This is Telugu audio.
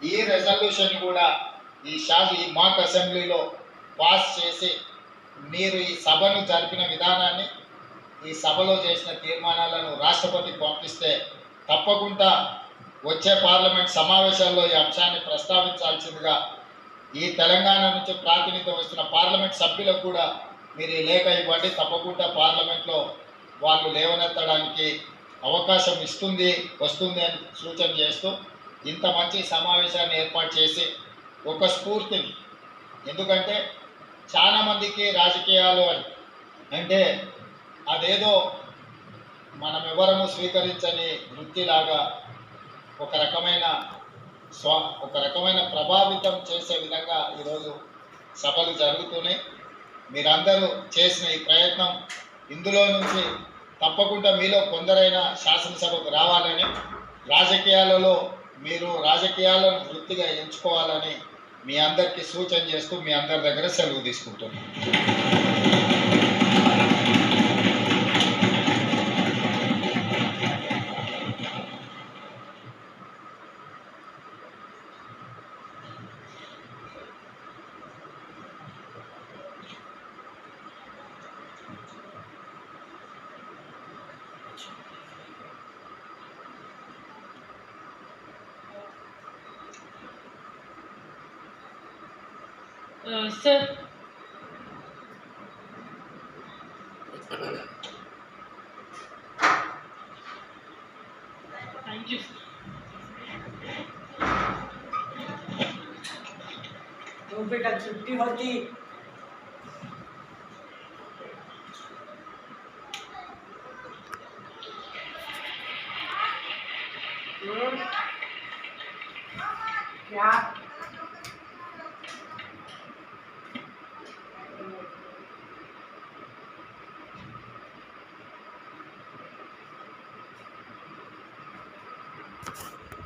ఈ రెజల్యూషన్ కూడా ఈ మాక్ అసెంబ్లీలో పాస్ చేసి మీరు ఈ సభను జరిపిన విధానాన్ని, ఈ సభలో చేసిన తీర్మానాలను రాష్ట్రపతికి పంపిస్తే తప్పకుండా వచ్చే పార్లమెంట్ సమావేశాల్లో ఈ అంశాన్ని ప్రస్తావించాల్సిందిగా ఈ తెలంగాణ నుంచి ప్రాతినిధ్యం వస్తున్న పార్లమెంట్ సభ్యులకు కూడా మీరు ఈ లేఖ ఇవ్వండి. తప్పకుండా పార్లమెంట్లో వాళ్ళు లేవనెత్తడానికి అవకాశం వస్తుంది అని సూచన చేస్తూ ఇంత మంచి సమావేశాన్ని ఏర్పాటు చేసి ఒక స్ఫూర్తిని, ఎందుకంటే చాలామందికి రాజకీయాలు అంటే అదేదో మనం ఎవరము స్వీకరించని వృత్తిలాగా ఒక రకమైన ప్రభావితం చేసే విధంగా ఈరోజు సభలు జరుగుతున్నాయి. మీరందరూ చేసిన ఈ ప్రయత్నం, ఇందులో నుంచి తప్పకుండా మీలో కొందరైనా శాసనసభకు రావాలని, మీరు రాజకీయాలను వృత్తిగా ఎంచుకోవాలని మీ అందరికీ సూచన చేస్తూ మీ అందరి దగ్గర సెలవు తీసుకుంటున్నాను. Sir. Thank you. तो बेटा छुट्टी होती क्या